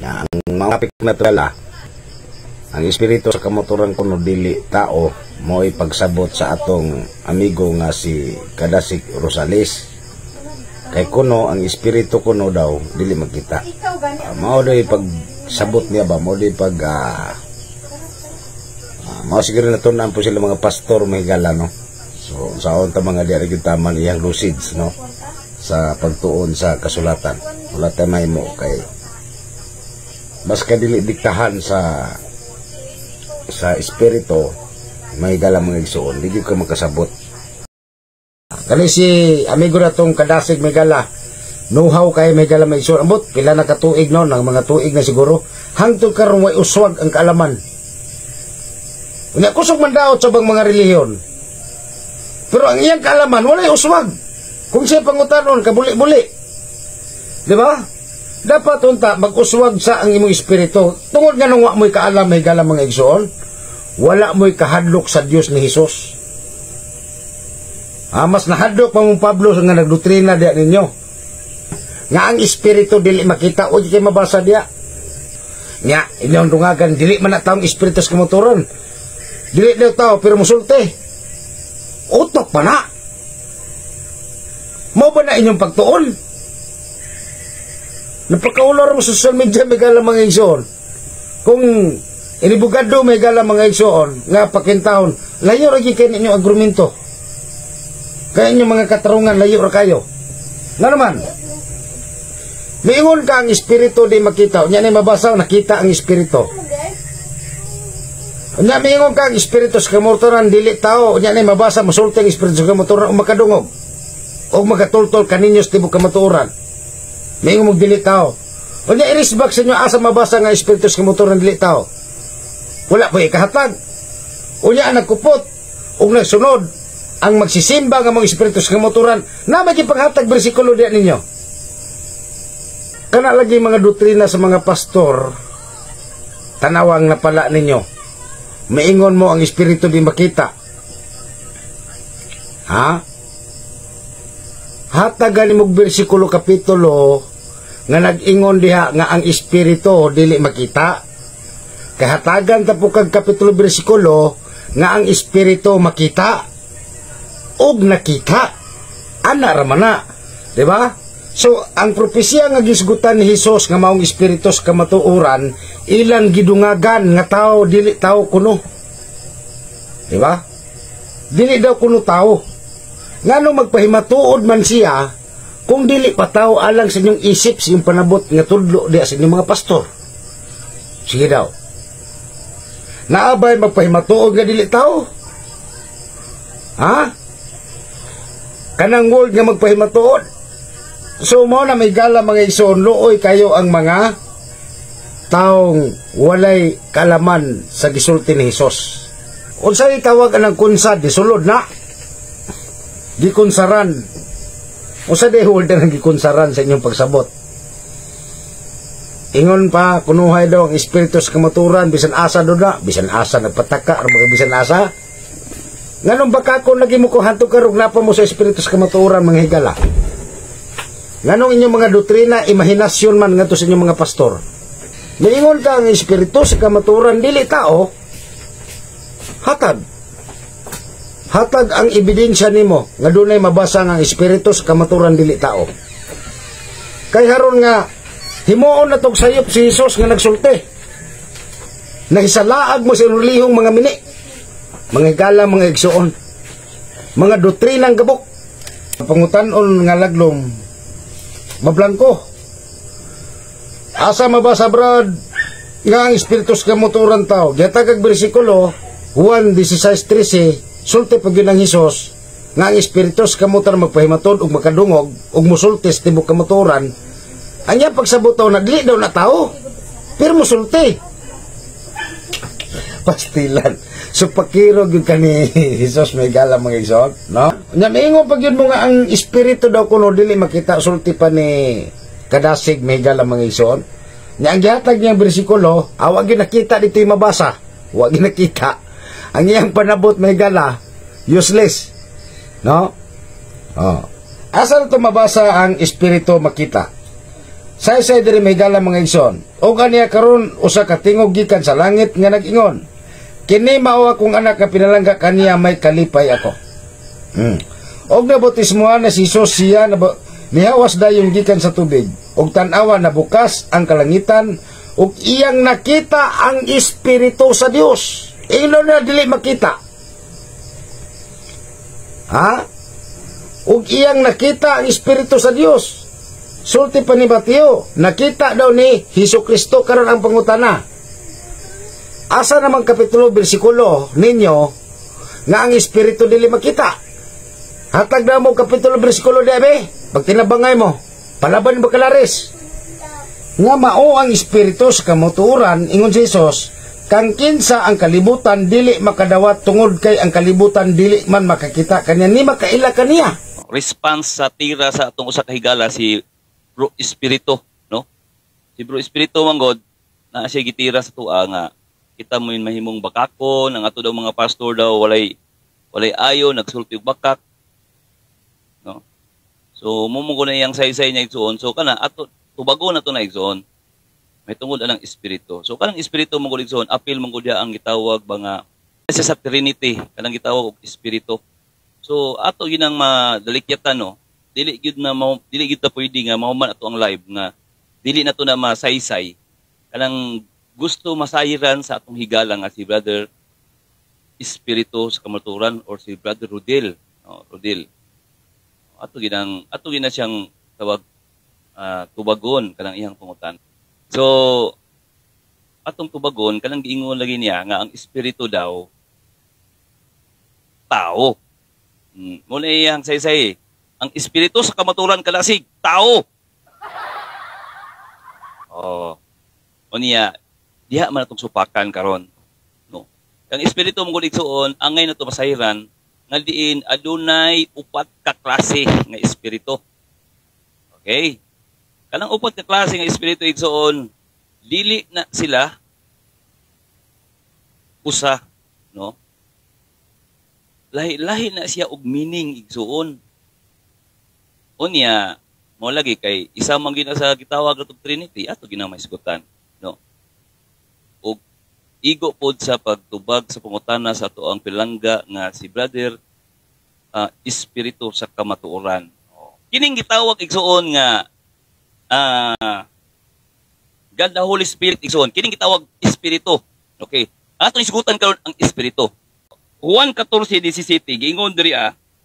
Na ang mga natural ang espiritu sa kamotoran kuno dili tao mo ipagsabot sa atong amigo nga si Kadasig Rosales. Kay kuno ang espiritu kuno daw dili makita. Mao daw ipagsabot niya ba mo di pag mao siguro natunan po sila mga pastor may gala no. So saon ta mga diari gyud taman iyang lucids no sa pagtuon sa kasulatan. Wala ta may mo kay mas kadili diktahan sa espiritu may gala mga igsoon di ka makasabot. Kani si amigo na tong Kadasig may gala know-how kay may gala may igsoon ambot pila na katuig no ng mga tuig na siguro hangtod karon way uswag ang kaalaman. Unya kusog man daot sa bang mga relihiyon pero ang iyang kaalaman walay uswag kung siya pangutanon kabuli-buli di ba? Dapat unta mag-uswag sa ang imong espiritu tungod nga nung wa mo'y kaalam may gala mga igsoon wala mo'y kahadlok sa Dios ni Hesus. Mas nahadlok pa mong Pablo nga nagdoktrina diya ninyo nga ang espiritu dili makita o di kayo mabasa diya nga inyong dungagan dili man na taong espiritu sa kamotoron dili daw tao pero musulti utok pa na mo ba na inyong pagtuon napakaular mo sa social media may gala mga igsoon kung inibugado may gala mga igsoon nga pakintahon layo lagi kayo ninyong agrumento kaya inyong mga katarungan layo ra kayo nga naman miingon ka ang espiritu di makita unya ni mabasa nakita ang espiritu unya miingon ka ang espiritu sa kamotoran dili tao unya ni mabasa masulti ang espiritu sa kamotoran o makadungog o makatultol kaninyo sa tibok kamatuoran miingon mo dili tao unya irisbak sa inyo asa mabasa nga espiritu sa kamotoran dili tao wala po ikahatag unya nagkupot o nagsunod ang magsisimba nga mga espiritu sa kamotoran na magipanghatag bersikulo diyan ninyo kana lagi mga doktrina sa mga pastor tanawang napala ninyo maingon mo ang espiritu di makita hatagan mo bersikulo kapitulo nga nag-ingon diha nga ang espiritu dili makita kahatagan ta po kag kapitulo bersikulo nga ang espiritu makita og nakita ana ra man na di ba so ang propesya nga gisgutan ni Hesus nga maong espiritu sa kamatuoran ilang gidungagan nga tao dili tao kuno di ba dili daw kuno tao ngano magpahimatuod man siya kung dili pa tao alang sa inyong isip sa inyong panabot nga tudlo diya sa inyong mga pastor sige daw naabay magpahimatuod nga dili tao kanang world nga magpahimatuod so mo na may gala mga igsoon luoy kayo ang mga taong walay kalaman sa gisulti ni Hesus unsay tawag anang kunsad disulod na gikunsaran usa day holder ang gikunsaran sa inyong pagsabot ingon pa kunuhay daw ang espiritu sa kamaturan bisan asa do na bisan asa nagpataka or mga bisan asa nganong baka kung lagi mo ko hanto karog na pa mo sa espiritu sa kamaturan mga higala nganong inyong mga doktrina imahinasyon man ngadto sa inyong mga pastor niingon ka ang espiritu sa kamaturan dili tao hatag ang ebidensya nimo nga dunay mabasa nga ang espiritu sa kamaturan dili tao kay haron nga himuon na tog sayop si Hesus nga nagsulti nahisalaag mo sa relihiyong mga mini mga higala mga igsoon mga doktrinang gabok pangutan-on nga laglom mablangko asa mabasa brad nga ang espiritu sa kamaturan tao gihatag bersikulo Juan 16:13 sulti pag yun ang Hesus nga ang espiritu sa kamaturan magpahimatod ug makadungog ug musulti sa tibok kamaturan anya pagsabot daw nagli daw na tao pero musulti pastilan so pakiro gyud kani Hesus may gala mga igsoon no nya miingon pag yun mo nga ang espiritu daw kuno dili makita sulti pa ni Kadasig may gala mga igsoon nya ang gihatag niyang bersikulo wa gyud nakita dito mabasa wa gyud nakita ang iyang panabot may gala useless no asa to mabasa ang espiritu makita Say diri may higala mga igsoon. O kaniya karon usa ka tingog gikan sa langit nga nag-ingon, kini mao akong anak nga pinalangga, kaniya may kalipay ako. Og nabautismohan na si Jesus, siya nihawas dayong gikan sa tubig, og tan-awa na bukas ang kalangitan, ug iyang nakita ang Espiritu sa Dios. Ilo na dili makita. Ha? Ug iyang nakita ang Espiritu sa Dios. Sulti pa ni Mateo, nakita daw ni Hesukristo. Karon ang pangutana, asa namang kapitulo bersikulo ninyo nga ang Espiritu dili makita? Hatag na mo kapitulo bersikulo di abe, pag tinabangay mo, palaban ba kalaris? Nga mao ang Espiritu sa kamuturan, ingon si Jesus, kang kinsa ang kalibutan dili makadawat tungod kay ang kalibutan dili man makakita kanya, ni makaila kaniya. Response sa tira sa atong usa ka higala si Bro Espiritu, no? Si Bro Espiritu manggod na siya gitira sa tua nga kita mo yun mahimong bakakon, ang ato daw mga pastor daw walay ayo nagsulti og bakak, no? So mumugo na iyang saysay niya igsoon. So kana ato tubago na to na igsoon. May tungod anang Espiritu. So kanang Espiritu manggod igsoon, apil manggod dia ang gitawag ba nga sa Trinity, kanang gitawag og Espiritu. So ato ginang madalikyatan, no? Dili gyud na pwede nga mahuman ato ang live nga dili na to na masaysay kanang gusto masayiran sa atong higala nga si Brother Espiritu sa kamaturan or si Brother Rodel, no? Rodel ato gina siyang tawag tubagon kanang iyang pangutan. So atong tubagon kanang giingon lagi niya nga ang Espiritu daw tao. Muna iyang saysay, ang Espiritu sa kamaturan kalasig, tao. Oh. O niya, diha man atong supakan karon, no? Kang Espiritu mong igsoon, angay na to masahiran, nga diin adunay upat ka klase nga Espiritu. Okay? Kanang upat ka klase nga Espiritu igsoon, dili na sila usa, no? Lahi-lahi na siya og meaning igsuon. Unya, mo lagi kay isa man gina sa gitawag atong Trinity, ato gina maisgutan, no? Og igo pod sa pagtubag sa pangutana sa ato ang pilangga nga si Brother Espiritu sa kamatuoran. Kining gitawag igsuon nga God the Holy Spirit igsuon. Kining gitawag Espiritu. Okay. Atong isgutan karon ang Espiritu. Juan 14:17 giingon diri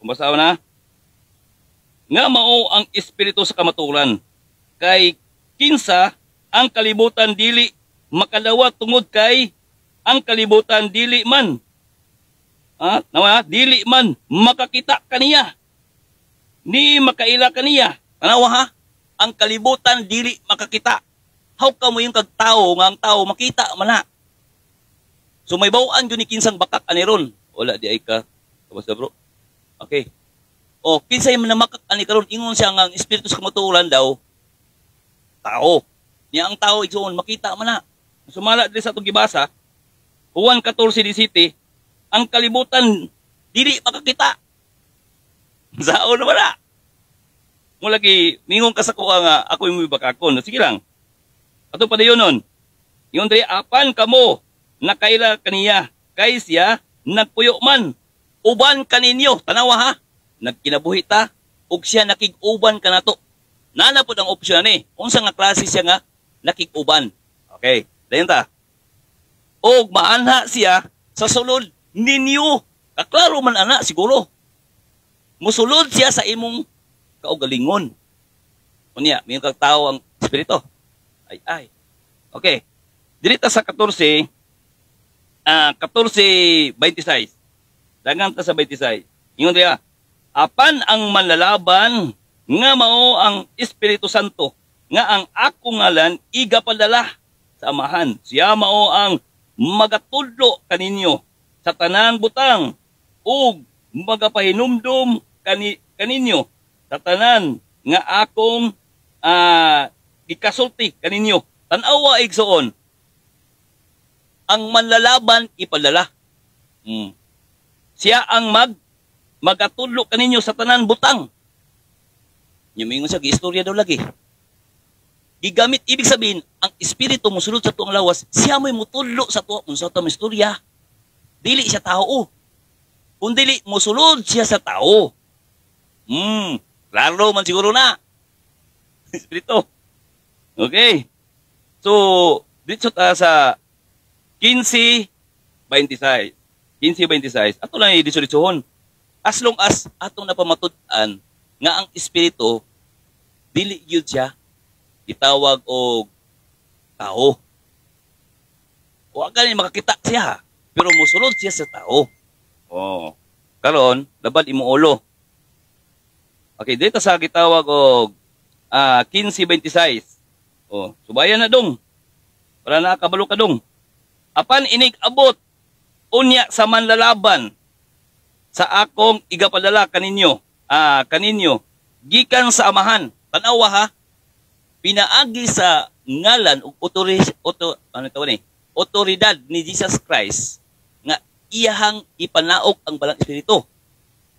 kumbasaw na nga mao ang Espiritu sa kamatuoran, kay kinsa ang kalibutan dili makadawat tungod kay ang kalibutan dili man dili man makakita kaniya ni makaila kaniya. Tanawa ang kalibutan dili makakita. How ka mo yung kagtao nga ang tao makita man na? So may bawaan yun ni kinsang bakak aniron. Wala di ay ka. Kamusta bro? Okay. O kinsay man na makak ani karon, ingon siya nga ang Espiritu sa kamatuoran daw tao. Niya ang tao igsoon makita man na. Sumala diri sa atong gibasa Juan 14:17, ang kalibutan dili makakita. Saon naman na. Mo lagi mingon ka sa kuha nga ako yung bakakon. Sige lang. Ato pa dayon nun. Yung diri apan kamo nakaila kaniya kay siya nagpuyo man uban kaninyo. Tanawa ha. Nagkinabuhi ta ug siya nakig-uban kanato. Nana pod ang opsyon ni. Unsa nga klase siya nga nakig-uban. Okay. Dayon ta. Og maanha siya sa sulod ninyo. Kaklaro man ana siguro. Musulod siya sa imong kaugalingon. Unya, may kag tao ang Espiritu. Ay. Okay. Dirita sa 14:26. Dagan ta sa 26. Ingon diya, apan ang manlalaban nga mao ang Espiritu Santo nga ang ako ngalan igapadala sa Amahan. Siya mao ang magatudlo kaninyo sa tanang butang ug magapahinumdum kaninyo sa tanan nga akong gikasulti kaninyo. Tanawa igsoon, ang manlalaban ipadala. Siya ang magatudlo kaninyo sa tanan butang. Yumingon sa istorya daw lagi. gigamit, ibig sabihin, ang espiritu mo sulod sa tuong lawas, siya mo'y mutudlo sa tuwa, sa tuong istorya. Dili siya tao. Kung dili, musulod siya sa tao. Klaro man siguro na. Espiritu. Okay. So, dito sa 15:26. 15:26. Ato lang i-disulitsuhon. As long as atong napamatudan nga ang espiritu, dili yun siya itawag og tao. O agad makakita siya, pero musulod siya sa tao. Oh. Karon, labad imo ulo. Okay, dito sa gitawag og 15:26. Oh, subayan na dong. Para nakabalo ka dong. Apan inig abot unya sa manlalaban sa akong igapadala kaninyo. Kaninyo gikan sa amahan. Tanawa ha. Pinaagi sa ngalan o otoridad ni Jesus Christ nga iyahang ipanaog ang balang espiritu.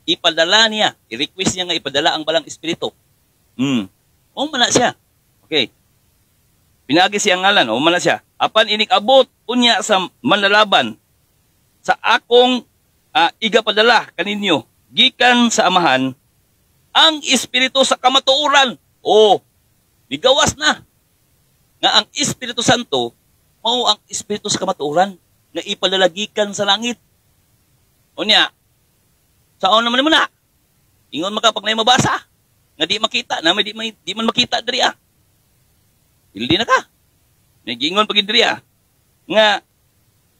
Ipadala niya, i-request niya nga ipadala ang balang espiritu. O mana siya. Okay. Pinaagi siya ngalan, o mana siya. Apan inig-abot unya sa manlalaban sa akong igapadala kaninyo gikan sa amahan ang espiritu sa kamatuoran. O bigawas na nga ang Espiritu Santo mao ang espiritu sa kamatuoran nga ipadalagikan sa langit. Unya, saon naman mo na? Ingon makapag na mabasa nga di makita, na di man makita diri Hindi na ka. Nagingon pag diri nga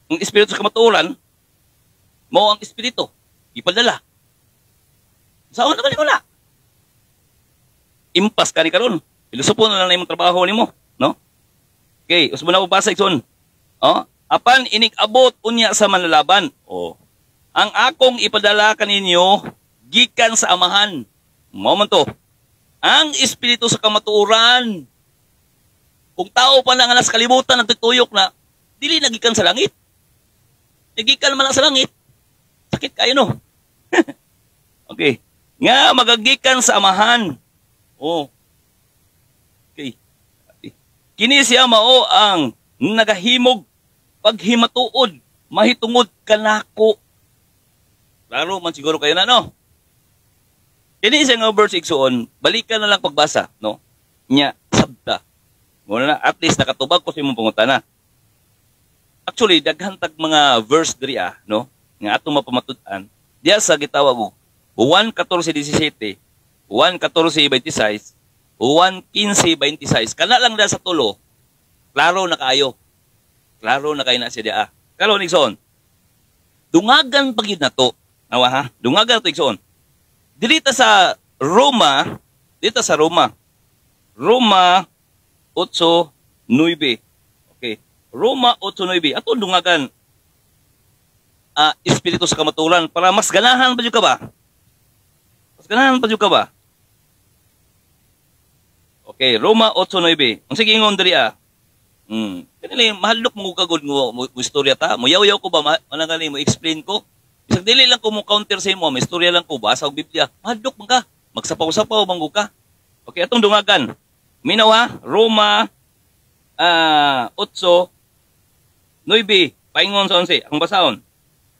ang espiritu sa kamatuoran mao ang espiritu ipadala. Saon naman mo na? Impas ka ni karon. Ilusupon na lang na imong trabaho nimo, no? Okay, usbo na basa igsoon. Apan inig-abot unya sa manlalaban. Ang akong ipadala kaninyo gikan sa amahan. Mao man to. Ang espiritu sa kamatuoran. Kung tao pa lang alas kalibutan nagtutuyok na dili nagikan sa langit. Nagikan man lang sa langit. Sakit kayo no. Okay. Nga magagikan sa amahan. Okay. Kini siya mao ang nagahimog paghimatuod mahitungod kanako. Klaro man siguro kayo na no. Kini siya nga verse igsuon, balikan na lang pagbasa, no. Nya sabta. Muna na at least nakatubag ko sa imong pangutana. Actually daghan tag mga verse diri no, nga atong mapamatud-an. Diya sa gitawag og 1:14-17, 1:14-26, 1:15-26. Kana lang da sa tulo. Klaro na kayo. Klaro na kayo na siya diya. Karon igsoon. Dungagan pagid nato. Nawa ha? Dungagan to igsoon. Dito sa Roma, Roma 8:9. Okay. Roma 8:9. Ato dungagan espiritu sa kamatuoran para mas ganahan pa jud ka ba? Mas ganahan pa jud ka ba? Okay, Roma 8:9. Ang sige ingon diri kanili mahadlok mo kagud mo istorya ta. Muyaw-yaw ko ba manangali mo explain ko? Isang dili lang ko mo counter sa imo, may istorya lang ko basa og Biblia. Mahadlok man ka. Magsapaw-sapaw bang ka. Okay, atong dungagan. Minaw ha, Roma 8:9 paingon sa 11 ang basaon.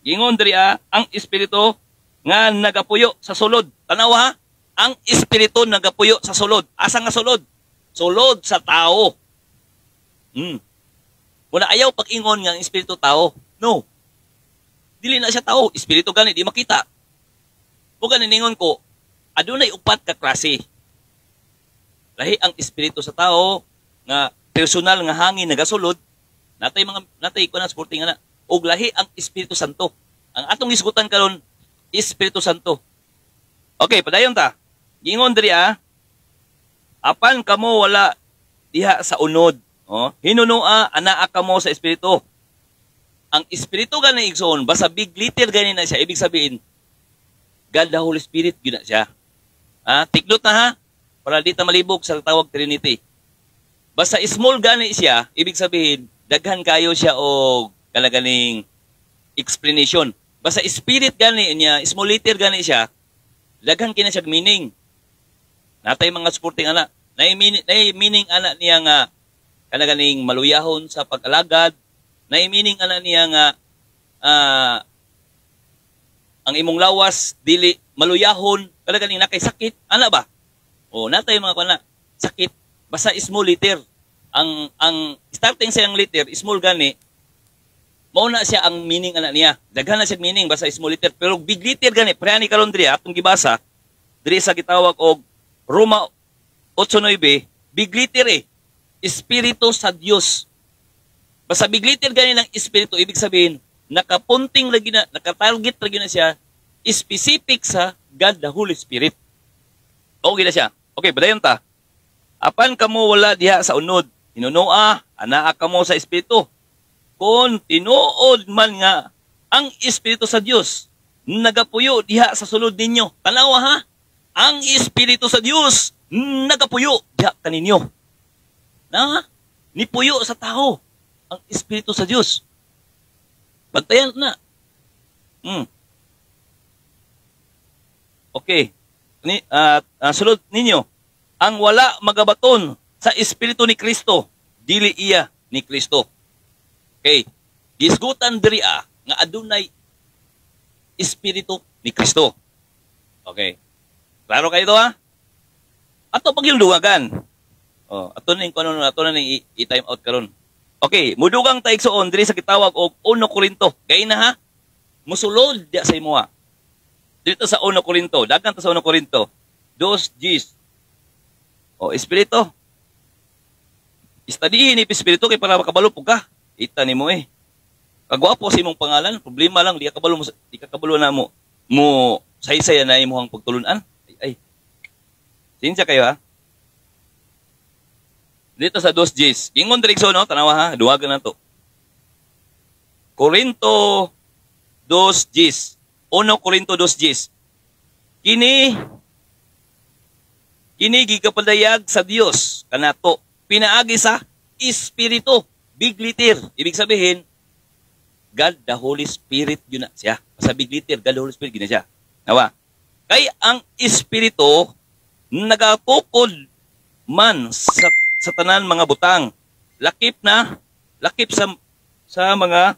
Gingon diri ang espiritu nga nagapuyo sa sulod. Tanaw ha, ang espiritu nagapuyo sa sulod. Asa nga sulod? Sulod sa tao. Wala ayaw pag-ingon nga ang espiritu tao. No. Dili na siya tao, espiritu gani di makita. O ganingon ko, adunay upat ka klase. Lahi ang espiritu sa tao nga personal nga hangin nagasulod. Natay ko na sporting na. Og lahi ang Espiritu Santo. Ang atong isgutan karon Espiritu Santo. Okay, padayon ta. Gingon diri apan kamo wala diha sa unod. Hinunua anaa kamo sa espiritu. Ang espiritu gani igsoon basta big letter gani na siya ibig sabihin God the Holy Spirit gyud na siya. Tiklot na ha para di ta malibog sa tawag Trinity. Basta small gani siya ibig sabihin daghan kayo siya og kalaganing explanation. Basta spirit gani niya, small letter gani siya, daghan kina siya meaning. Natay mga sporting meaning ana niya nga kanaganing maluyahon sa pag-alagad, meaning ana niya nga ang imong lawas dili maluyahon kanaganing nakay sakit, ana ba? O natay mga kana sakit basta small letter. Ang starting sa yung letter small gani mao na siya ang meaning ana niya. Daghan na siya meaning basta small letter pero big letter gani prani karon diri atong gibasa diri sa gitawag og Roma 8:9 big letter Espiritu sa Dios. Basta big letter gani ng espiritu ibig sabihin nakapunting lagi na nakatarget lagi na siya specific sa God the Holy Spirit. Okay na siya. Okay, padayon ta. Apan kamo wala diha sa unod, hinunoa, anaa kamo sa espiritu. Kung tinuod man nga ang espiritu sa Dios nagapuyo diha sa sulod ninyo. Tanawa ha? Ang espiritu sa Dios nagapuyo diha kaninyo. Na nipuyo sa tao ang espiritu sa Dios. Bantayan na. Okay. Sulod ninyo, ang wala magabaton sa espiritu ni Kristo, dili iya ni Kristo. Okay. Gisgutan diri nga adunay espiritu ni Kristo. Okay. Klaro kayo ha? Ato pag yung duwagan. Ato na yung i-time out karon. Okay, mudugang ta igsuon diri sa gitawag og 1 Korinto. Kay na ha? Musulod dia sa imo ha. Dito sa 1 Korinto, dagan ta sa 1 Korinto. 2:10. Espiritu. Studyhin ni espiritu kay para makabalo pug ka. Ita nimo Kagwapo sa imong pangalan, problema lang di ka kabalo na mo saysaya na imong pagtulunan. Ay. Sinsya kayo ha. Dito sa 2:10. Ingon direksyon no, tanawa ha, duwagan na to. Korinto 2:10. 1 Korinto 2:10. Kini gigapadayag sa Dios kanato pinaagi sa espiritu, big letter. Ibig sabihin God the Holy Spirit yun na siya. Sa big letter God the Holy Spirit yun na siya. Nawa. Kay ang espiritu nagatukod man sa tanan mga butang. Lakip sa mga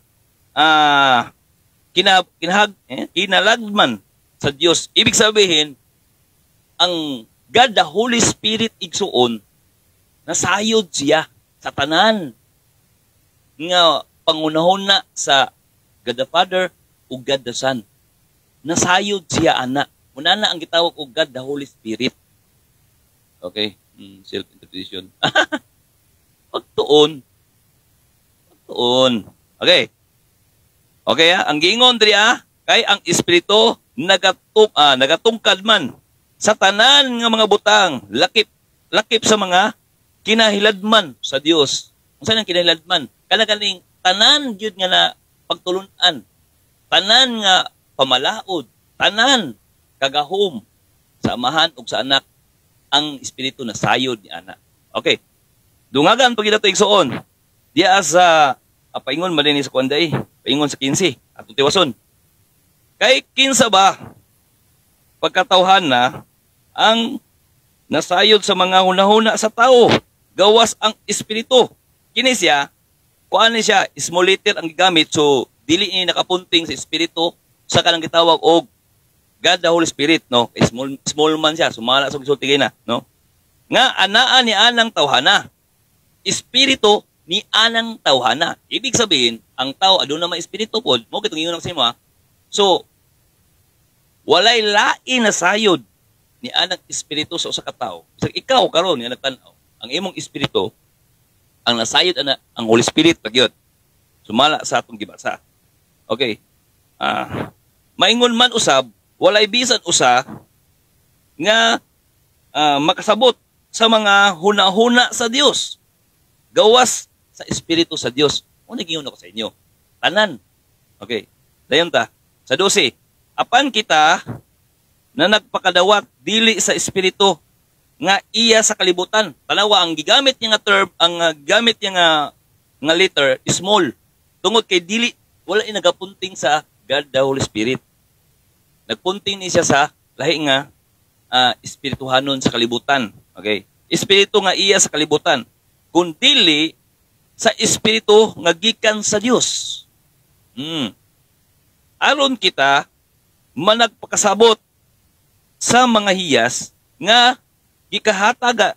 kinalagman sa Dios. Ibig sabihin, ang God the Holy Spirit igsuon nasayod siya sa tanan nga pangunahon na sa God the Father o God the Son. Nasayod siya ana. Muna na ang gitawag og God the Holy Spirit. Okay, self-interpretation. Pagtuon. Okay. Okay ang giingon diri kay ang espiritu nagatungkad man sa tanan nga mga butang, lakip sa mga kinahiladman sa Dios. Unsa nang kinahiladman? Kanaganing tanan gyud nga na pagtulunan, tanan nga pamalaod, tanan kagahom sa amahan ug sa anak ang espiritu na sayod ni ana. Okay. Dungagan pag ito igsuon. Diya sa paingon malini sa kuanday, paingon sa 15 atong tiwason. Kay kinsa ba pagkatawhan na ang nasayod sa mga hunahuna sa tao, gawas ang espiritu. Kini siya, kuan ni siya, small letter ang gigamit, so dili ni nakapunting sa espiritu sa kanang gitawag og God the Holy Spirit, no? Small man siya, sumala sa gisulti na, no? Nga anaa ni anang tawhana. Espiritu ni anang tawhana. Ibig sabihin, ang tao aduna may espiritu pod, mo kitong ingon sa imo ha. So walay lain na sayod ni anang espiritu sa usa ka tawo. Bisag ikaw karon nga nagtan-aw, ang imong espiritu ang nasayod ana ang Holy Spirit pagyod. Sumala sa atong gibasa. Okay. Maingon man usab, walay bisan usa nga makasabot sa mga huna-huna sa Dios. Gawas sa espiritu sa Dios. Una giingon ako sa inyo. Tanan. Okay. Dayon ta. Sa 12. Apan kita na nagpakadawat dili sa espiritu nga iya sa kalibutan. Tanawa ang gigamit niya nga term, ang gamit niya nga letter small. Tungod kay dili wala nagapunting sa God the Holy Spirit. Nagpunting ni siya sa lahi nga espirituhanon sa kalibutan. Okay? espiritu nga iya sa kalibutan, kundili sa espiritu nga gikan sa Dios. Aron kita managpakasabot sa mga hiyas nga gikahatag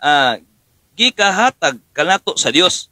kanato sa Dios.